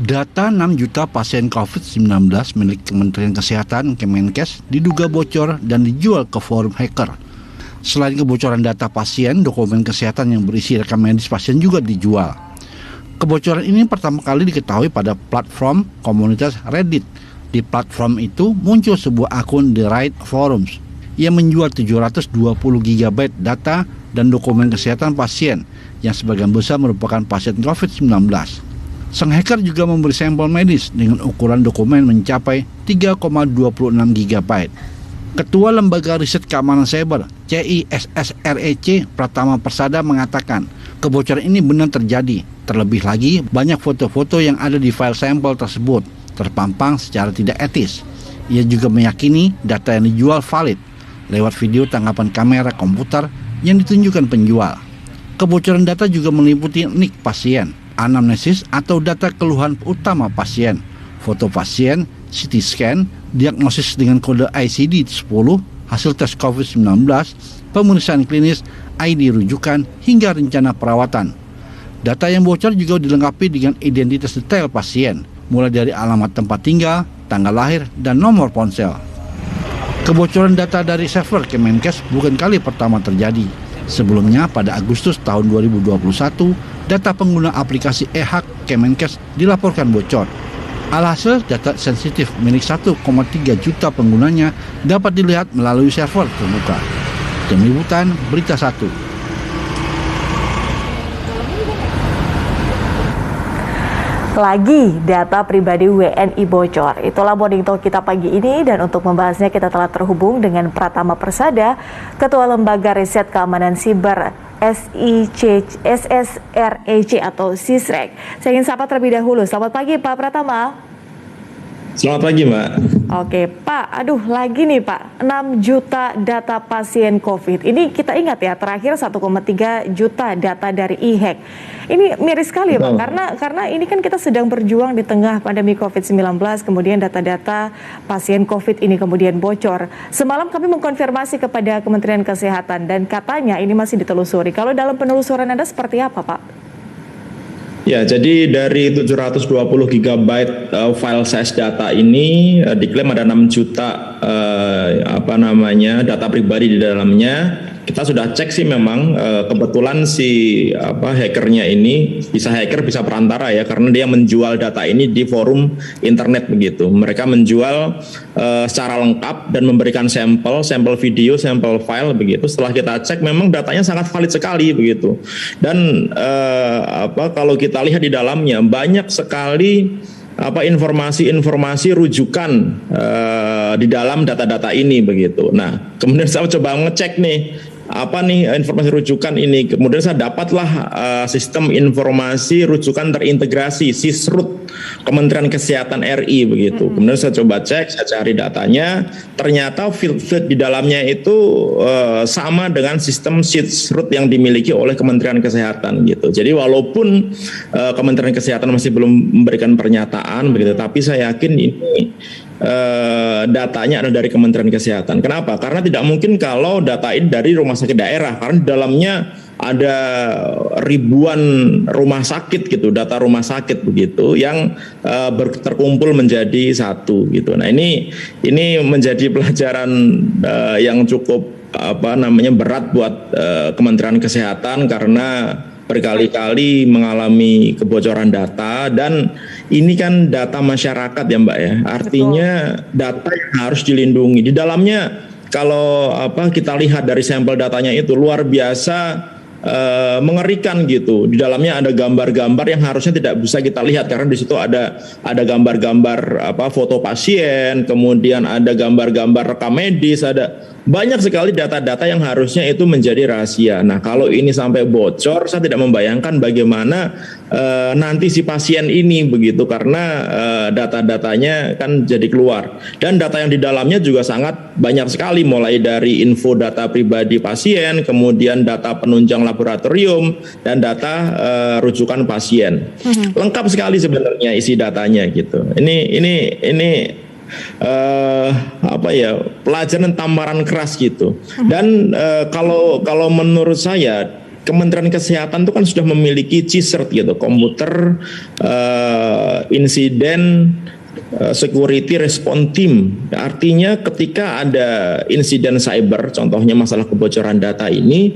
Data 6 juta pasien COVID-19 milik Kementerian Kesehatan Kemenkes diduga bocor dan dijual ke forum hacker. Selain kebocoran data pasien, dokumen kesehatan yang berisi rekam medis pasien juga dijual. Kebocoran ini pertama kali diketahui pada platform komunitas Reddit. Di platform itu muncul sebuah akun The Right Forums yang menjual 720 GB data dan dokumen kesehatan pasien yang sebagian besar merupakan pasien COVID-19. Sang hacker juga memberi sampel medis dengan ukuran dokumen mencapai 3,26 GB. Ketua Lembaga Riset Keamanan Cyber CISSREC Pratama Persada mengatakan kebocoran ini benar terjadi. Terlebih lagi banyak foto-foto yang ada di file sampel tersebut terpampang secara tidak etis. Ia juga meyakini data yang dijual valid lewat video tangkapan kamera komputer yang ditunjukkan penjual. Kebocoran data juga meliputi nik pasien, anamnesis atau data keluhan utama pasien, foto pasien, CT scan, diagnosis dengan kode ICD-10, hasil tes COVID-19, pemeriksaan klinis, ID rujukan, hingga rencana perawatan. Data yang bocor juga dilengkapi dengan identitas detail pasien, mulai dari alamat tempat tinggal, tanggal lahir, dan nomor ponsel. Kebocoran data dari server Kemenkes bukan kali pertama terjadi. Sebelumnya pada Agustus tahun 2021, data pengguna aplikasi e-hak Kemenkes dilaporkan bocor. Alhasil, data sensitif milik 1,3 juta penggunanya dapat dilihat melalui server terbuka. Tim Liputan Berita 1. Lagi data pribadi WNI bocor. Itulah Morning Talk kita pagi ini, dan untuk membahasnya kita telah terhubung dengan Pratama Persada, Ketua Lembaga Riset Keamanan Siber SSREC atau SISREC. Saya ingin sapa terlebih dahulu. Selamat pagi Pak Pratama. Selamat pagi Mbak. Oke Pak, lagi nih Pak, 6 juta data pasien COVID. Ini kita ingat ya, terakhir 1,3 juta data dari e-hack. Ini miris sekali Pak, karena ini kan kita sedang berjuang di tengah pandemi COVID-19, kemudian data-data pasien COVID ini kemudian bocor. Semalam kami mengkonfirmasi kepada Kementerian Kesehatan dan katanya ini masih ditelusuri. Kalau dalam penelusuran Anda seperti apa Pak? Ya, jadi dari 720 GB file size data ini diklaim ada 6 juta data pribadi di dalamnya. Kita sudah cek sih memang kebetulan si hackernya ini bisa perantara ya, karena dia menjual data ini di forum internet begitu. Mereka menjual secara lengkap dan memberikan sampel video, sampel file begitu. Setelah kita cek memang datanya sangat valid sekali begitu. Dan kalau kita lihat di dalamnya banyak sekali informasi rujukan di dalam data-data ini begitu. Nah, kemudian saya coba ngecek nih informasi rujukan ini. Kemudian saya dapatlah sistem informasi rujukan terintegrasi SISRUT Kementerian Kesehatan RI begitu. Kemudian saya coba cek, saya cari datanya, ternyata field di dalamnya itu sama dengan sistem SISRUT yang dimiliki oleh Kementerian Kesehatan gitu. Jadi walaupun Kementerian Kesehatan masih belum memberikan pernyataan begitu, tapi saya yakin ini datanya adalah dari Kementerian Kesehatan. Kenapa? Karena tidak mungkin kalau data ini dari rumah sakit daerah, karena di dalamnya ada ribuan rumah sakit gitu, data rumah sakit begitu yang terkumpul menjadi satu gitu. Nah, ini menjadi pelajaran yang cukup berat buat Kementerian Kesehatan, karena berkali-kali mengalami kebocoran data, dan ini kan data masyarakat ya Mbak ya. Artinya data yang harus dilindungi. Di dalamnya kalau kita lihat dari sampel datanya itu luar biasa mengerikan gitu. Di dalamnya ada gambar-gambar yang harusnya tidak bisa kita lihat, karena di situ ada gambar-gambar foto pasien, kemudian ada gambar-gambar rekam medis, ada banyak sekali data-data yang harusnya itu menjadi rahasia. Nah, kalau ini sampai bocor, saya tidak membayangkan bagaimana nanti si pasien ini begitu, karena data-datanya kan jadi keluar. Dan data yang di dalamnya juga sangat banyak sekali, mulai dari info data pribadi pasien, kemudian data penunjang laboratorium, dan data rujukan pasien. Lengkap sekali sebenarnya isi datanya gitu. Ini pelajaran tamparan keras gitu. Dan kalau menurut saya Kementerian Kesehatan itu kan sudah memiliki CSIRT gitu, komputer insiden security response team. Artinya ketika ada insiden cyber, contohnya masalah kebocoran data ini,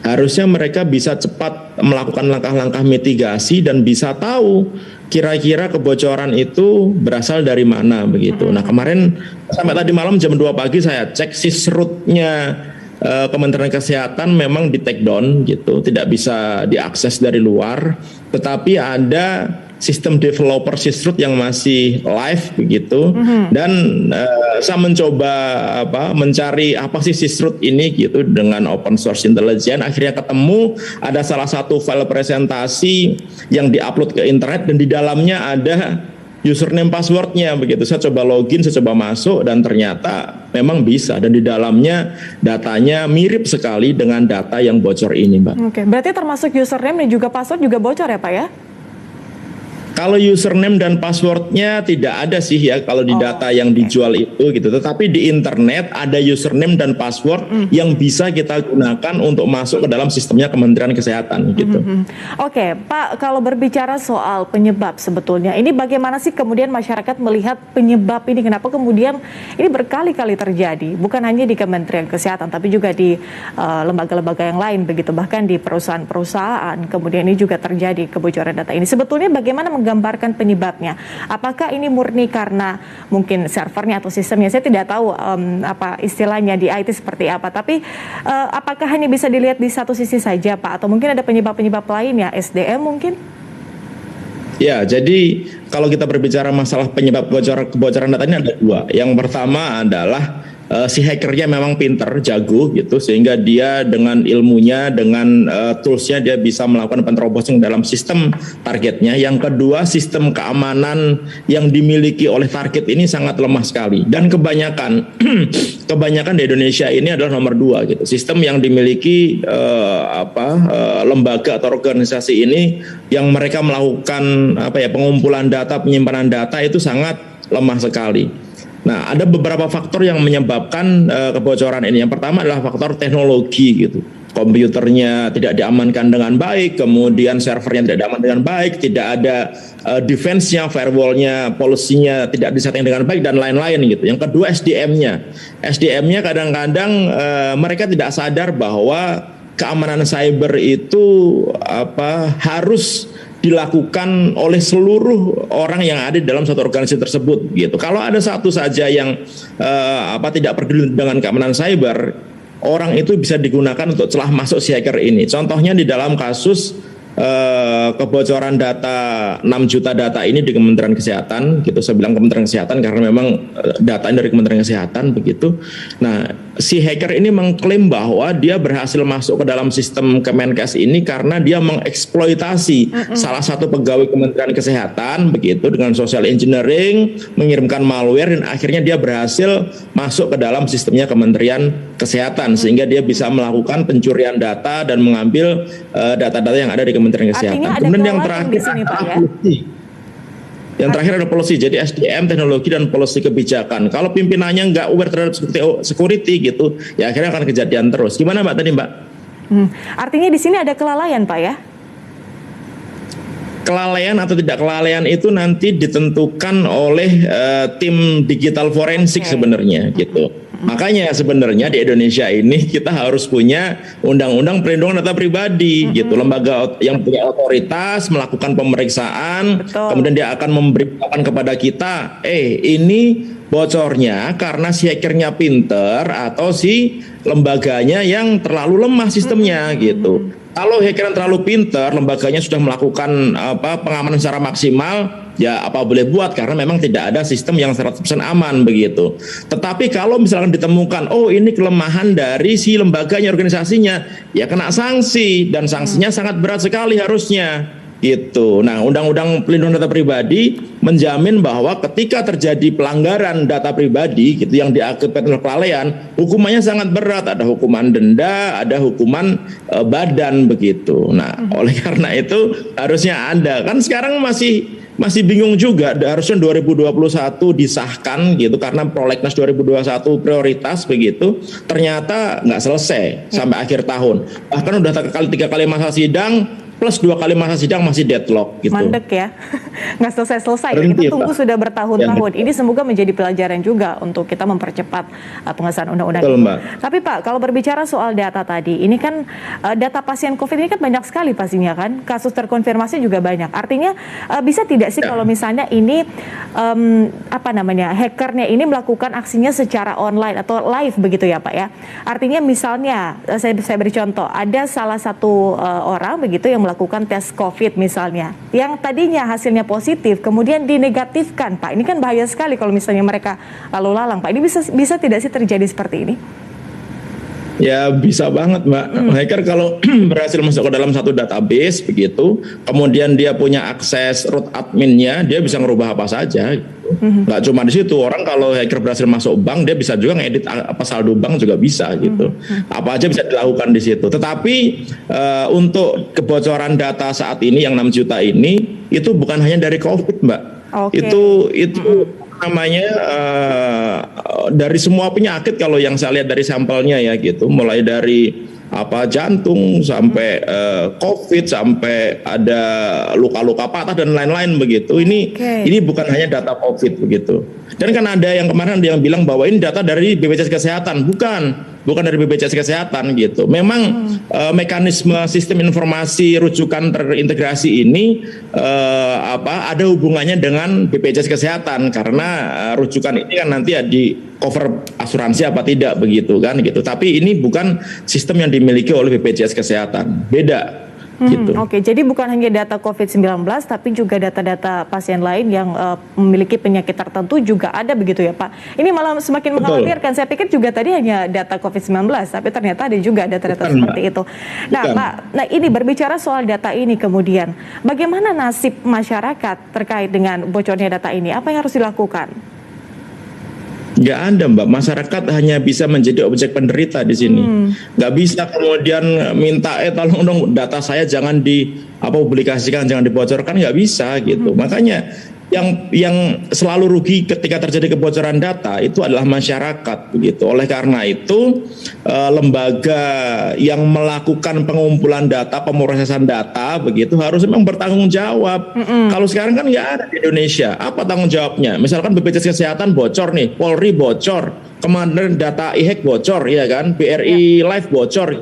harusnya mereka bisa cepat melakukan langkah-langkah mitigasi dan bisa tahu kira-kira kebocoran itu berasal dari mana begitu. Nah, kemarin sampai tadi malam jam 2 pagi saya cek sysroot-nya Kementerian Kesehatan memang di take down gitu, tidak bisa diakses dari luar, tetapi ada sistem developer sysroot yang masih live begitu. Dan saya mencoba mencari apa sih sysroot ini gitu dengan open source intelligence, akhirnya ketemu ada salah satu file presentasi yang diupload ke internet dan di dalamnya ada username passwordnya begitu. Saya coba login, saya coba masuk dan ternyata memang bisa, dan di dalamnya datanya mirip sekali dengan data yang bocor ini, Mbak. Oke, berarti termasuk username dan juga password juga bocor ya, Pak ya? Kalau username dan passwordnya tidak ada sih ya kalau di data yang dijual itu gitu. Tetapi di internet ada username dan password yang bisa kita gunakan untuk masuk ke dalam sistemnya Kementerian Kesehatan gitu. Oke, Pak, kalau berbicara soal penyebab sebetulnya, ini bagaimana sih kemudian masyarakat melihat penyebab ini? Kenapa kemudian ini berkali-kali terjadi? Bukan hanya di Kementerian Kesehatan, tapi juga di lembaga-lembaga yang lain begitu. Bahkan di perusahaan-perusahaan, kemudian ini juga terjadi kebocoran data ini. Sebetulnya bagaimana menggambarkan penyebabnya? Apakah ini murni karena mungkin servernya atau sistemnya? Saya tidak tahu apa istilahnya di IT seperti apa. Tapi apakah hanya bisa dilihat di satu sisi saja, Pak? Atau mungkin ada penyebab-penyebab lain ya? SDM mungkin? Ya, jadi kalau kita berbicara masalah penyebab kebocoran data ini ada dua. Yang pertama adalah si hackernya memang pinter, jago gitu, sehingga dia dengan ilmunya, dengan toolsnya dia bisa melakukan penerobosan dalam sistem targetnya. Yang kedua, sistem keamanan yang dimiliki oleh target ini sangat lemah sekali, dan kebanyakan di Indonesia ini adalah nomor 2 gitu. Sistem yang dimiliki lembaga atau organisasi ini yang mereka melakukan pengumpulan data, penyimpanan data itu sangat lemah sekali. Nah, ada beberapa faktor yang menyebabkan kebocoran ini. Yang pertama adalah faktor teknologi gitu. Komputernya tidak diamankan dengan baik, kemudian servernya tidak diamankan dengan baik, tidak ada defense-nya, firewall-nya, policy-nya tidak disetting dengan baik, dan lain-lain gitu. Yang kedua SDM-nya kadang-kadang mereka tidak sadar bahwa keamanan cyber itu harus dilakukan oleh seluruh orang yang ada di dalam satu organisasi tersebut gitu. Kalau ada satu saja yang tidak peduli dengan keamanan cyber, orang itu bisa digunakan untuk celah masuk si hacker ini. Contohnya di dalam kasus kebocoran data 6 juta data ini di Kementerian Kesehatan gitu. Saya bilang Kementerian Kesehatan karena memang data ini dari Kementerian Kesehatan begitu. Nah, si hacker ini mengklaim bahwa dia berhasil masuk ke dalam sistem Kemenkes ini karena dia mengeksploitasi salah satu pegawai Kementerian Kesehatan begitu dengan social engineering, mengirimkan malware, dan akhirnya dia berhasil masuk ke dalam sistemnya Kementerian Kesehatan sehingga dia bisa melakukan pencurian data dan mengambil data-data yang ada di Kementerian Kesehatan. Kemudian yang terakhir di sini, Pak, ya? Yang terakhir ada policy, jadi SDM, teknologi, dan policy kebijakan. Kalau pimpinannya nggak aware terhadap security gitu, ya akhirnya akan kejadian terus. Gimana Mbak tadi, Mbak? Artinya di sini ada kelalaian, Pak ya? Kelalaian atau tidak kelalaian itu nanti ditentukan oleh tim digital forensik sebenarnya gitu. Makanya sebenarnya di Indonesia ini kita harus punya undang-undang perlindungan data pribadi gitu. Lembaga yang punya otoritas melakukan pemeriksaan, kemudian dia akan memberitakan kepada kita, ini bocornya karena si hackernya pinter atau si lembaganya yang terlalu lemah sistemnya gitu. Kalau hacker yang terlalu pintar, lembaganya sudah melakukan pengamanan secara maksimal, ya apa boleh buat karena memang tidak ada sistem yang 100% aman begitu. Tetapi kalau misalkan ditemukan, oh ini kelemahan dari si lembaganya, organisasinya, ya kena sanksi dan sanksinya sangat berat sekali harusnya. Gitu. Nah, Undang-Undang Pelindungan Data Pribadi menjamin bahwa ketika terjadi pelanggaran data pribadi gitu yang diakibatkan oleh kelalaian, hukumannya sangat berat, ada hukuman denda, ada hukuman badan begitu. Nah, oleh karena itu harusnya ada. Kan sekarang masih bingung juga, harusnya 2021 disahkan gitu karena prolegnas 2021 prioritas begitu, ternyata nggak selesai sampai akhir tahun. Bahkan udah 3 kali masa sidang plus 2 kali masa sidang masih deadlock gitu. Mandek ya, nggak selesai-selesai. Berhenti, Kita tunggu Pak. sudah bertahun-tahun. Ini semoga menjadi pelajaran juga untuk kita mempercepat pengesahan undang-undang ini. Mbak. Tapi Pak, kalau berbicara soal data tadi, ini kan data pasien COVID ini kan banyak sekali pastinya kan, kasus terkonfirmasi juga banyak. Artinya bisa tidak sih kalau misalnya ini hackernya ini melakukan aksinya secara online atau live begitu ya Pak ya? Artinya misalnya saya beri contoh, ada salah satu orang begitu yang melakukan tes COVID misalnya, yang tadinya hasilnya positif, kemudian dinegatifkan, Pak. Ini kan bahaya sekali kalau misalnya mereka lalu lalang, Pak. Ini bisa tidak sih terjadi seperti ini? Ya bisa banget Mbak. Hacker kalau berhasil masuk ke dalam satu database begitu, kemudian dia punya akses root adminnya, dia bisa ngerubah apa saja. Gitu. Nggak cuma di situ, orang kalau hacker berhasil masuk bank, dia bisa juga ngedit apa saldo bank juga bisa gitu. Apa aja bisa dilakukan di situ. Tetapi untuk kebocoran data saat ini yang 6 juta ini, itu bukan hanya dari COVID Mbak. Okay. Itu namanya dari semua penyakit kalau yang saya lihat dari sampelnya ya gitu, mulai dari jantung sampai COVID sampai ada luka-luka patah dan lain-lain begitu. Ini bukan hanya data COVID begitu. Dan kan ada yang kemarin yang bilang bahwa ini data dari BPJS Kesehatan, bukan dari BPJS Kesehatan gitu. Memang mekanisme sistem informasi rujukan terintegrasi ini ada hubungannya dengan BPJS Kesehatan karena rujukan ini kan nanti ya di cover asuransi apa tidak begitu kan gitu. Tapi ini bukan sistem yang dimiliki oleh BPJS Kesehatan, beda. Gitu. Oke, jadi bukan hanya data COVID-19 tapi juga data-data pasien lain yang memiliki penyakit tertentu juga ada begitu ya Pak. Ini malah semakin mengkhawatirkan. Saya pikir juga tadi hanya data COVID-19 tapi ternyata ada juga data-data seperti itu. Nah Pak, ini berbicara soal data ini kemudian, bagaimana nasib masyarakat terkait dengan bocornya data ini? Apa yang harus dilakukan? Nggak ada Mbak, masyarakat hanya bisa menjadi objek penderita di sini. Nggak bisa kemudian minta tolong dong data saya jangan publikasikan, jangan dibocorkan, nggak bisa gitu. Makanya yang selalu rugi ketika terjadi kebocoran data itu adalah masyarakat begitu. Oleh karena itu lembaga yang melakukan pengumpulan data, pemrosesan data begitu harus memang bertanggung jawab. Kalau sekarang kan nggak ada di Indonesia. Apa tanggung jawabnya? Misalkan BPJS Kesehatan bocor nih, Polri bocor, kemarin data IHEK bocor, ya kan, BRI Live bocor.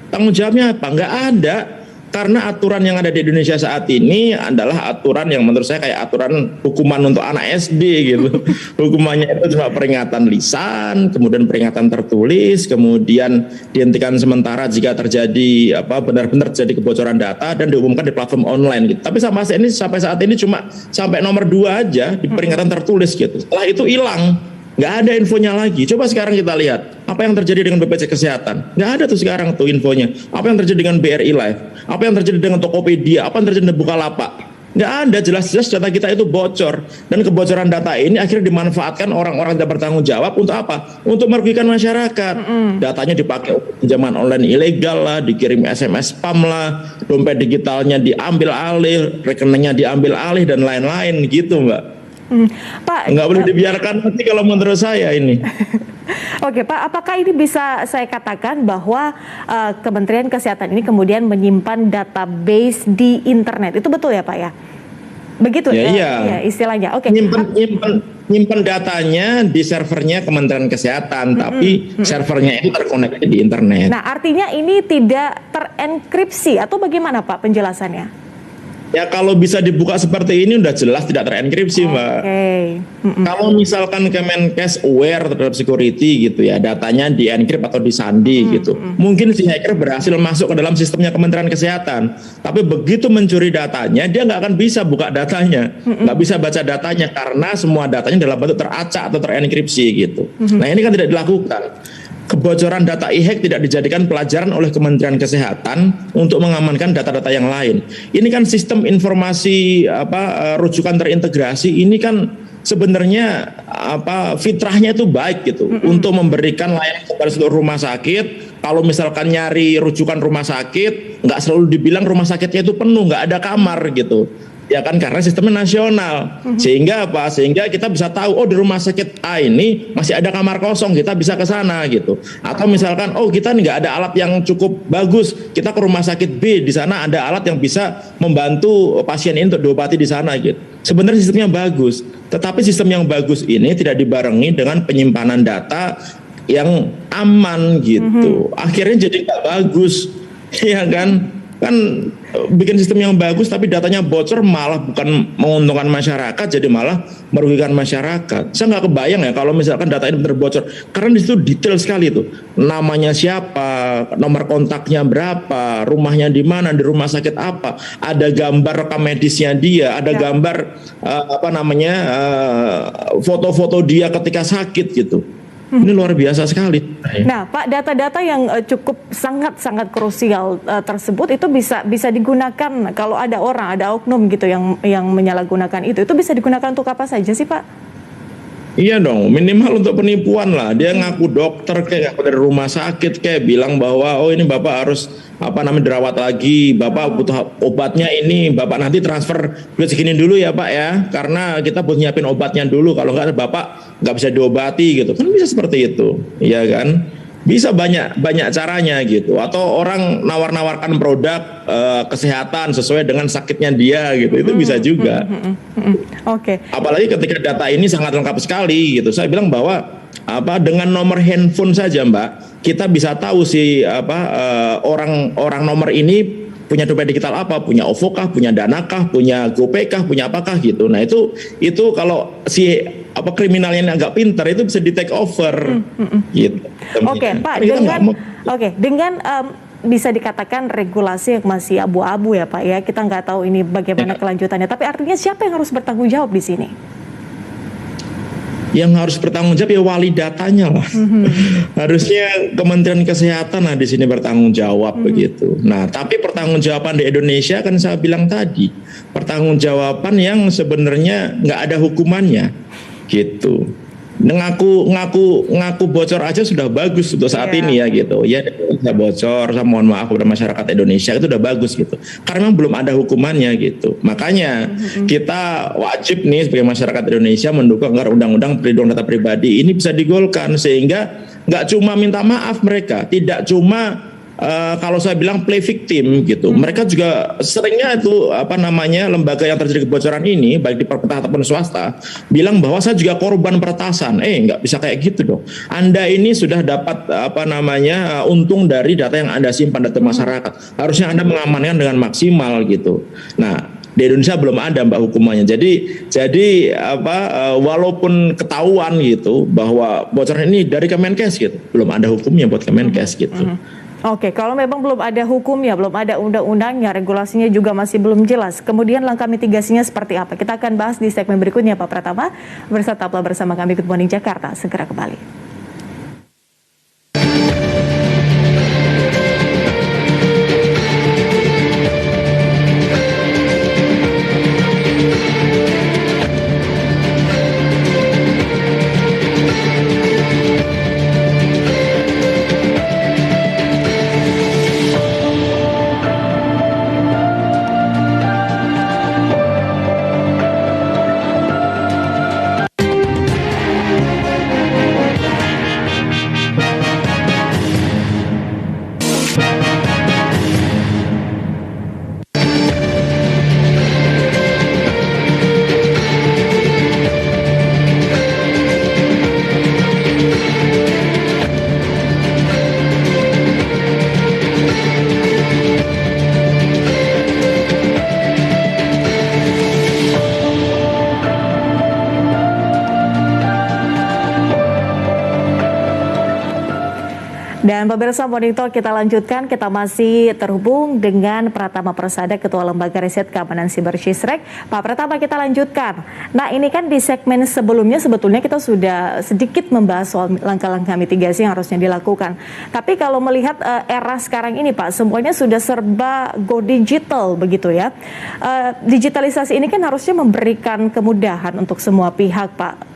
Tanggung jawabnya apa? Nggak ada. Karena aturan yang ada di Indonesia saat ini adalah aturan yang menurut saya kayak aturan hukuman untuk anak SD gitu. Hukumannya itu cuma peringatan lisan, kemudian peringatan tertulis, kemudian dihentikan sementara jika terjadi benar-benar terjadi kebocoran data dan diumumkan di platform online gitu. Tapi sampai saat ini cuma sampai nomor 2 aja di peringatan tertulis gitu. Setelah itu hilang. Nggak ada infonya lagi. Coba sekarang kita lihat apa yang terjadi dengan BPJS Kesehatan. Nggak ada tuh sekarang tuh infonya. Apa yang terjadi dengan BRI Live? Apa yang terjadi dengan Tokopedia? Apa yang terjadi dengan Bukalapak? Nggak ada. Jelas-jelas data kita itu bocor. Dan kebocoran data ini akhirnya dimanfaatkan orang-orang yang bertanggung jawab untuk apa? Untuk merugikan masyarakat. Datanya dipakai untuk pinjaman online ilegal lah, dikirim SMS spam lah, dompet digitalnya diambil alih, rekeningnya diambil alih dan lain-lain gitu Mbak. Pak, nggak boleh dibiarkan nanti kalau menurut saya ini. Oke Pak, apakah ini bisa saya katakan bahwa Kementerian Kesehatan ini kemudian menyimpan database di internet, itu betul ya Pak ya? Begitu ya? Iya, istilahnya. Oke. Nyimpen datanya di servernya Kementerian Kesehatan, tapi servernya itu terkoneksi di internet. Nah, artinya ini tidak terenkripsi atau bagaimana Pak penjelasannya? Ya kalau bisa dibuka seperti ini udah jelas tidak terenkripsi, Mbak. Kalau misalkan Kemenkes aware terhadap security gitu ya, datanya di encrypt atau disandi gitu. Mungkin si hacker berhasil masuk ke dalam sistemnya Kementerian Kesehatan. Tapi begitu mencuri datanya, dia nggak akan bisa buka datanya, nggak bisa baca datanya karena semua datanya dalam bentuk teracak atau terenkripsi gitu. Nah ini kan tidak dilakukan. Kebocoran data e-hack tidak dijadikan pelajaran oleh Kementerian Kesehatan untuk mengamankan data-data yang lain. Ini kan sistem informasi rujukan terintegrasi ini kan sebenarnya fitrahnya itu baik gitu untuk memberikan layanan kepada seluruh rumah sakit. Kalau misalkan nyari rujukan rumah sakit, nggak selalu dibilang rumah sakitnya itu penuh, nggak ada kamar gitu. Ya kan karena sistemnya nasional. Sehingga Sehingga kita bisa tahu di rumah sakit A ini masih ada kamar kosong, kita bisa ke sana gitu. Atau misalkan kita nggak ada alat yang cukup bagus, kita ke rumah sakit B, di sana ada alat yang bisa membantu pasien ini untuk diobati di sana gitu. Sebenarnya sistemnya bagus, tetapi sistem yang bagus ini tidak dibarengi dengan penyimpanan data yang aman gitu. Akhirnya jadi nggak bagus, ya kan? Kan bikin sistem yang bagus tapi datanya bocor malah bukan menguntungkan masyarakat, jadi malah merugikan masyarakat. Saya nggak kebayang ya kalau misalkan data ini benar bocor, karena di situ detail sekali tuh, namanya siapa, nomor kontaknya berapa, rumahnya di mana, di rumah sakit apa, ada gambar rekam medisnya dia, ada gambar foto-foto dia ketika sakit gitu. Ini luar biasa sekali. Nah, Pak, data-data yang cukup sangat-sangat krusial tersebut itu bisa digunakan kalau ada oknum gitu yang menyalahgunakan itu bisa digunakan untuk apa saja sih, Pak? Iya dong, minimal untuk penipuan lah. Dia ngaku dokter kayak ngaku dari rumah sakit kayak bilang bahwa ini Bapak harus dirawat lagi, Bapak butuh obatnya ini, Bapak nanti transfer duit segini dulu ya Pak ya, karena kita butuh nyiapin obatnya dulu, kalau nggak Bapak nggak bisa diobati gitu. Kan bisa seperti itu, ya kan? Bisa banyak caranya gitu. Atau orang nawar-nawarkan produk kesehatan sesuai dengan sakitnya dia gitu. Itu bisa juga. Oke. Apalagi ketika data ini sangat lengkap sekali gitu. Saya bilang bahwa dengan nomor handphone saja Mbak, kita bisa tahu orang nomor ini punya dompet digital apa, punya OVO kah, punya Dana kah, punya GoPay kah, punya apakah gitu. Nah itu kalau si kriminalnya agak pintar itu bisa di take over. Gitu. Oke, Pak, dengan bisa dikatakan regulasi yang masih abu-abu ya Pak ya, kita nggak tahu ini bagaimana kelanjutannya. Tapi artinya siapa yang harus bertanggung jawab di sini? Yang harus bertanggung jawab ya wali datanya lah. Harusnya Kementerian Kesehatan lah di sini bertanggung jawab begitu. Nah, tapi pertanggungjawaban di Indonesia kan saya bilang tadi, pertanggungjawaban yang sebenarnya nggak ada hukumannya gitu. Ngaku bocor aja sudah bagus untuk saat ini ya gitu. Ya bisa bocor, saya mohon maaf kepada masyarakat Indonesia, itu udah bagus gitu. Karena memang belum ada hukumannya gitu. Makanya kita wajib nih sebagai masyarakat Indonesia mendukung agar undang-undang perlindungan data pribadi ini bisa digolkan, sehingga nggak cuma minta maaf mereka, tidak cuma kalau saya bilang play victim gitu. Mereka juga seringnya itu lembaga yang terjadi kebocoran ini baik di pemerintah ataupun swasta bilang bahwa saya juga korban peretasan. Nggak bisa kayak gitu dong. Anda ini sudah dapat untung dari data yang Anda simpan data masyarakat. Harusnya Anda mengamankan dengan maksimal gitu. Nah, di Indonesia belum ada Mbak hukumannya. Jadi walaupun ketahuan gitu bahwa bocoran ini dari Kemenkes gitu, belum ada hukumnya buat Kemenkes gitu. Oke, kalau memang belum ada hukumnya, belum ada undang-undangnya, regulasinya juga masih belum jelas. Kemudian langkah mitigasinya seperti apa? Kita akan bahas di segmen berikutnya Pak Pratama. Tetaplah bersama kami Good Morning Jakarta. Segera kembali. Dan pemirsa Monitor kita lanjutkan, kita masih terhubung dengan Pratama Persada, Ketua Lembaga Riset Keamanan Siber Cisrek. Pak Pratama, kita lanjutkan. Nah, ini kan di segmen sebelumnya sebetulnya kita sudah sedikit membahas soal langkah-langkah mitigasi yang harusnya dilakukan. Tapi kalau melihat era sekarang ini Pak, semuanya sudah serba go digital begitu ya. Digitalisasi ini kan harusnya memberikan kemudahan untuk semua pihak Pak,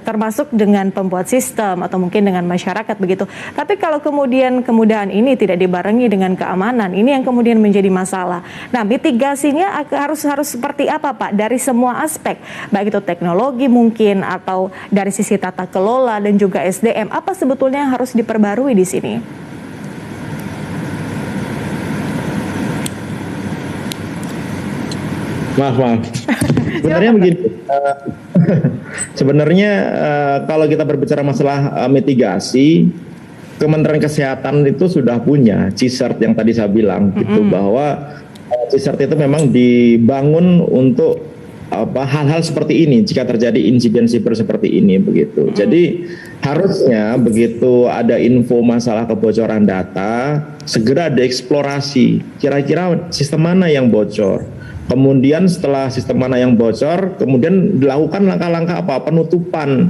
termasuk dengan pembuat sistem atau mungkin dengan masyarakat begitu. Tapi kalau kemudian kemudahan ini tidak dibarengi dengan keamanan, ini yang kemudian menjadi masalah. Nah, mitigasinya harus seperti apa Pak dari semua aspek, baik itu teknologi mungkin atau dari sisi tata kelola dan juga SDM, apa sebetulnya yang harus diperbarui di sini? Maaf. Sebenarnya begini. Sebenarnya kalau kita berbicara masalah mitigasi, Kementerian Kesehatan itu sudah punya CSIRT yang tadi saya bilang gitu, bahwa CSIRT itu memang dibangun untuk hal-hal seperti ini jika terjadi insiden siber seperti ini begitu. Jadi harusnya begitu ada info masalah kebocoran data, segera dieksplorasi kira-kira sistem mana yang bocor. Kemudian setelah sistem mana yang bocor, kemudian dilakukan langkah-langkah penutupan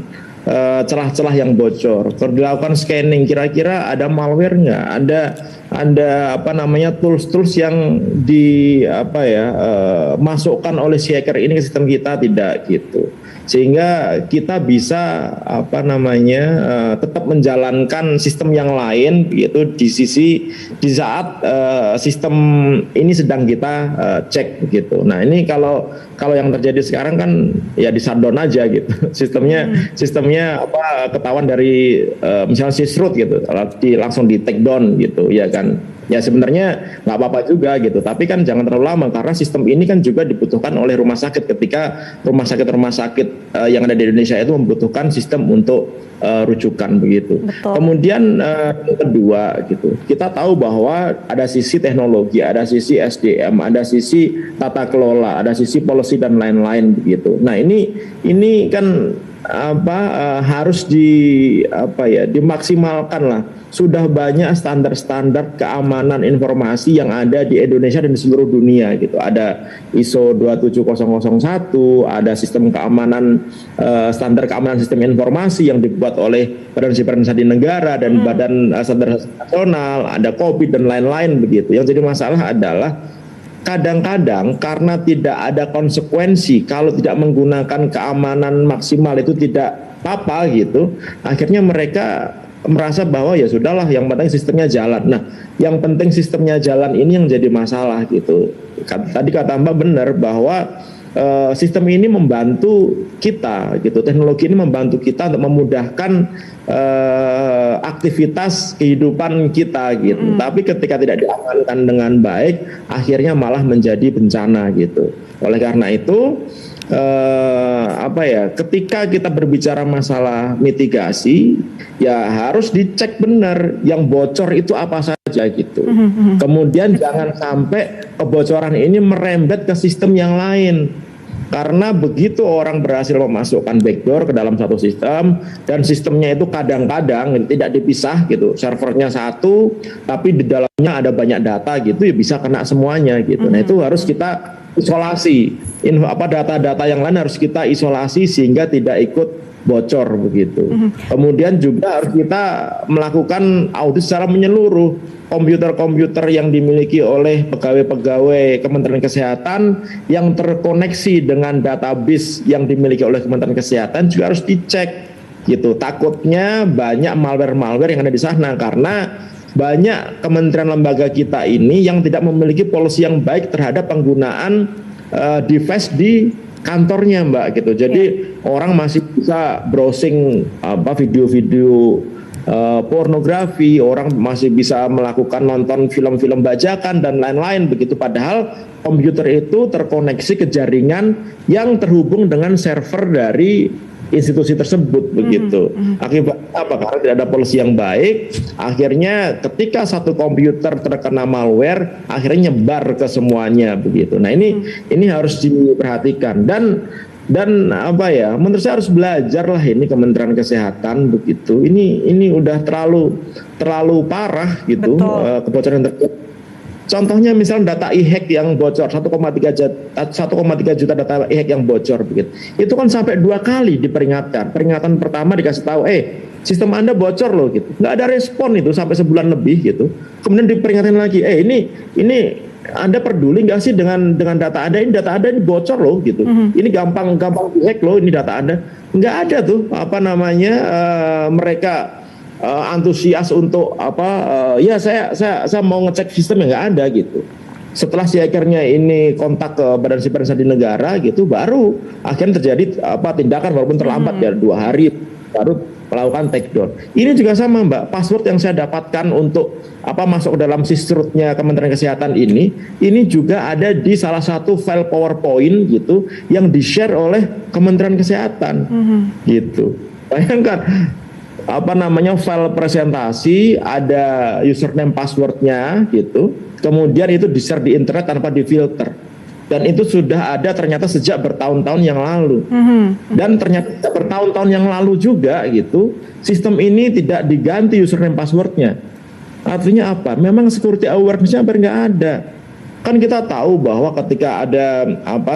celah-celah yang bocor. Dilakukan scanning, kira-kira ada malware nggak? Ada tools-tools yang masukkan oleh si hacker ini ke sistem kita, tidak gitu. Sehingga kita bisa tetap menjalankan sistem yang lain gitu di saat sistem ini sedang kita cek gitu. Nah, ini kalau yang terjadi sekarang kan ya di shutdown aja gitu. Sistemnya ketahuan dari misalnya sysroot gitu, langsung di take down gitu ya kan. Ya sebenarnya nggak apa-apa juga gitu, tapi kan jangan terlalu lama karena sistem ini kan juga dibutuhkan oleh rumah sakit ketika rumah sakit yang ada di Indonesia itu membutuhkan sistem untuk rujukan begitu. Betul. Kemudian kedua gitu, kita tahu bahwa ada sisi teknologi, ada sisi SDM, ada sisi tata kelola, ada sisi policy dan lain-lain begitu. Nah ini kan harus dimaksimalkan lah. Sudah banyak standar-standar keamanan informasi yang ada di Indonesia dan di seluruh dunia gitu. Ada ISO 27001, ada sistem keamanan standar keamanan sistem informasi yang dibuat oleh Badan Siber Negara dan Badan Standar Nasional, ada COVID dan lain-lain begitu. Yang jadi masalah adalah kadang-kadang karena tidak ada konsekuensi kalau tidak menggunakan keamanan maksimal itu tidak apa-apa gitu, akhirnya mereka merasa bahwa ya sudahlah yang penting sistemnya jalan. Nah, yang penting sistemnya jalan ini yang jadi masalah gitu. Tadi kata Mbak benar bahwa sistem ini membantu kita gitu, teknologi ini membantu kita untuk memudahkan aktivitas kehidupan kita gitu. Tapi ketika tidak diamankan dengan baik, akhirnya malah menjadi bencana gitu. Oleh karena itu ketika kita berbicara masalah mitigasi, ya harus dicek benar yang bocor itu apa saja gitu. Kemudian jangan sampai kebocoran ini merembet ke sistem yang lain. Karena begitu orang berhasil memasukkan backdoor ke dalam satu sistem dan sistemnya itu kadang-kadang tidak dipisah gitu, servernya satu tapi di dalamnya ada banyak data gitu, ya bisa kena semuanya gitu. Nah, itu harus kita isolasi. Data-data yang lain harus kita isolasi sehingga tidak ikut bocor begitu. Kemudian juga harus kita melakukan audit secara menyeluruh komputer-komputer yang dimiliki oleh pegawai-pegawai Kementerian Kesehatan yang terkoneksi dengan database yang dimiliki oleh Kementerian Kesehatan juga harus dicek gitu. Takutnya banyak malware-malware yang ada di sana karena banyak kementerian lembaga kita ini yang tidak memiliki policy yang baik terhadap penggunaan device di kantornya Mbak gitu. Jadi orang masih bisa browsing video-video pornografi, orang masih bisa melakukan nonton film-film bajakan dan lain-lain begitu, padahal komputer itu terkoneksi ke jaringan yang terhubung dengan server dari institusi tersebut begitu. Akibatnya apa? Karena tidak ada polisi yang baik, akhirnya ketika satu komputer terkena malware, akhirnya nyebar ke semuanya begitu. Nah ini harus diperhatikan dan apa ya? Menurut saya harus belajar lah ini Kementerian Kesehatan begitu. Ini udah terlalu parah gitu kebocoran terjadi. Contohnya misalnya data e-hack yang bocor 1,3 juta data e-hack yang bocor begitu. Itu kan sampai 2 kali diperingatkan. Peringatan pertama dikasih tahu, sistem Anda bocor loh gitu. Nggak ada respon itu sampai sebulan lebih gitu. Kemudian diperingatkan lagi, ini Anda peduli nggak sih dengan data Anda? Ini data Anda ini bocor loh gitu. Ini gampang di-hack loh ini data Anda. Nggak ada tuh mereka antusias untuk saya mau ngecek sistem yang nggak ada gitu. Setelah si hackernya ini kontak ke Badan Siber Sandi Negara gitu, baru akhirnya terjadi tindakan walaupun terlambat ya 2 hari baru melakukan takedown. Ini juga sama Mbak, password yang saya dapatkan untuk masuk ke dalam sysrootnya Kementerian Kesehatan ini juga ada di salah satu file PowerPoint gitu yang di-share oleh Kementerian Kesehatan gitu. Bayangkan file presentasi ada username passwordnya gitu, kemudian itu di-share di internet tanpa difilter, dan itu sudah ada ternyata sejak bertahun-tahun yang lalu. Dan ternyata bertahun-tahun yang lalu juga gitu sistem ini tidak diganti username passwordnya. Artinya apa? Memang security awareness-nya hampir nggak ada. Kan kita tahu bahwa ketika ada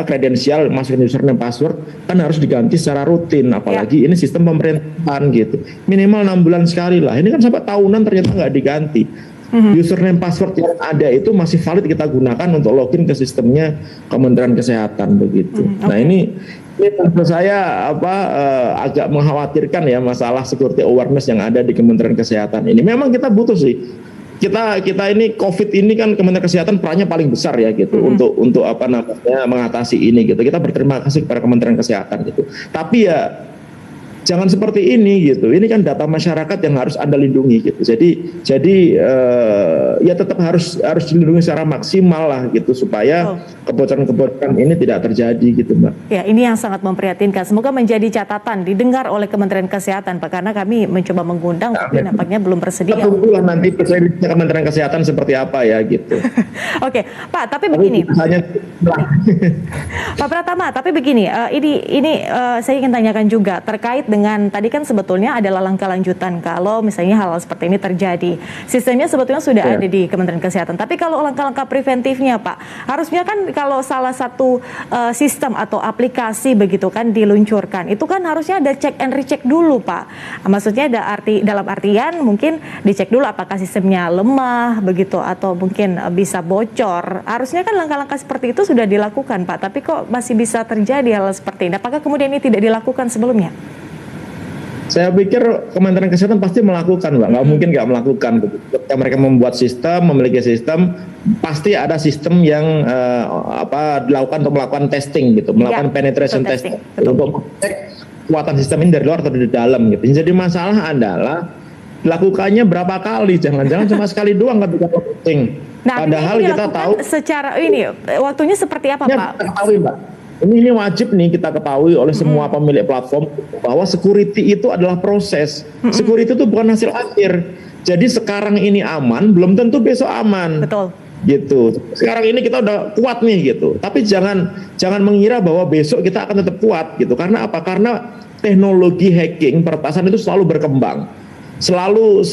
kredensial masukin username password kan harus diganti secara rutin, apalagi ini sistem pemerintahan gitu. Minimal 6 bulan sekali lah. Ini kan sampai tahunan ternyata nggak diganti. Username password yang ada itu masih valid kita gunakan untuk login ke sistemnya Kementerian Kesehatan begitu. Nah ini menurut saya agak mengkhawatirkan ya masalah security awareness yang ada di Kementerian Kesehatan ini. Memang kita butuh sih. Kita ini COVID ini kan Kementerian Kesehatan perannya paling besar ya gitu untuk mengatasi ini gitu. Kita berterima kasih kepada Kementerian Kesehatan gitu. Tapi ya jangan seperti ini gitu. Ini kan data masyarakat yang harus Anda lindungi gitu. Jadi ya tetap harus dilindungi secara maksimal lah gitu supaya kebocoran-kebocoran ini tidak terjadi gitu Mbak. Ya, ini yang sangat memprihatinkan. Semoga menjadi catatan didengar oleh Kementerian Kesehatan Pak, karena kami mencoba mengundang tapi nampaknya belum bersedia. Tunggulah nanti Kementerian Kesehatan seperti apa ya gitu. Oke, Pak, tapi begini. Pak Pratama, tapi begini, ini saya ingin tanyakan juga terkait dengan tadi kan sebetulnya adalah langkah lanjutan kalau misalnya hal seperti ini terjadi. Sistemnya sebetulnya sudah ada di Kementerian Kesehatan. Tapi kalau langkah-langkah preventifnya Pak, harusnya kan kalau salah satu sistem atau aplikasi begitu kan diluncurkan, itu kan harusnya ada check and recheck dulu Pak. Maksudnya dalam artian mungkin dicek dulu apakah sistemnya lemah begitu atau mungkin bisa bocor. Harusnya kan langkah-langkah seperti itu sudah dilakukan Pak, tapi kok masih bisa terjadi hal seperti ini? Apakah kemudian ini tidak dilakukan sebelumnya? Saya pikir Kementerian Kesehatan pasti melakukan, Mbak. Nggak mungkin nggak melakukan. Ketika mereka membuat sistem, memiliki sistem, pasti ada sistem yang dilakukan untuk melakukan testing gitu, melakukan penetration testing untuk mengecek kekuatan sistem ini dari luar atau dari dalam gitu. Jadi masalah adalah lakukannya berapa kali, jangan-jangan cuma sekali doang ketika testing. Nah, padahal kita tahu secara ini waktunya seperti apa Pak? Ketahui, Mbak. Ini wajib nih kita ketahui oleh semua pemilik platform bahwa security itu adalah proses. Security itu bukan hasil akhir. Jadi sekarang ini aman, belum tentu besok aman. Betul. Gitu. Sekarang ini kita udah kuat nih gitu. Tapi jangan mengira bahwa besok kita akan tetap kuat gitu. Karena apa? Karena teknologi hacking peretasan itu selalu berkembang. Selalu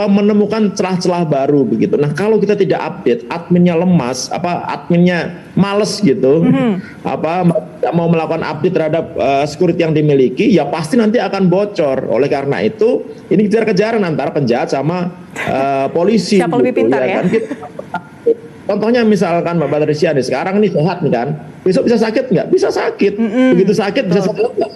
menemukan celah-celah baru begitu. Nah, kalau kita tidak update, adminnya lemas, adminnya males gitu, tidak mau melakukan update terhadap security yang dimiliki, ya pasti nanti akan bocor. Oleh karena itu, ini kejar-kejaran antara penjahat sama polisi. Siapa lebih pintar ya? Kan? Contohnya misalkan Mbak Patricia nih, sekarang nih sehat nih kan, besok bisa sakit nggak? Bisa sakit. Begitu sakit bisa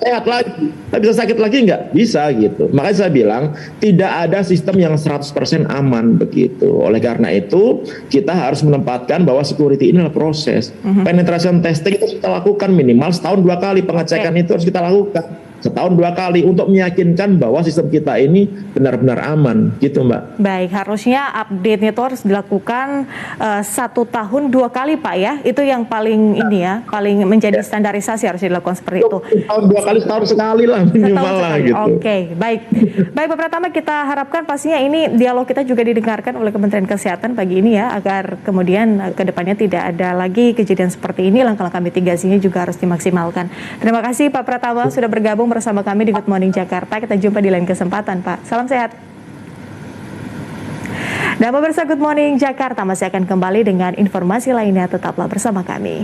sehat lagi. Tapi bisa sakit lagi nggak? Bisa gitu. Makanya saya bilang tidak ada sistem yang 100% aman begitu. Oleh karena itu kita harus menempatkan bahwa security ini adalah proses. Penetration testing itu kita lakukan minimal setahun 2 kali, pengecekan itu harus kita lakukan. setahun 2 kali untuk meyakinkan bahwa sistem kita ini benar-benar aman, gitu Mbak. Baik, harusnya update-nya itu harus dilakukan 1 tahun 2 kali Pak ya, itu yang paling ini ya, paling menjadi standarisasi harus dilakukan seperti itu. Setahun 2 kali, setahun sekali lah minimal lah gitu. Oke, baik. Baik Pak Pratama, kita harapkan pastinya ini dialog kita juga didengarkan oleh Kementerian Kesehatan pagi ini ya, agar kemudian ke depannya tidak ada lagi kejadian seperti ini, langkah-langkah mitigasinya juga harus dimaksimalkan. Terima kasih Pak Pratama sudah bergabung bersama kami di Good Morning Jakarta. Kita jumpa di lain kesempatan Pak. Salam sehat. Dan pemirsa Good Morning Jakarta masih akan kembali dengan informasi lainnya, tetaplah bersama kami.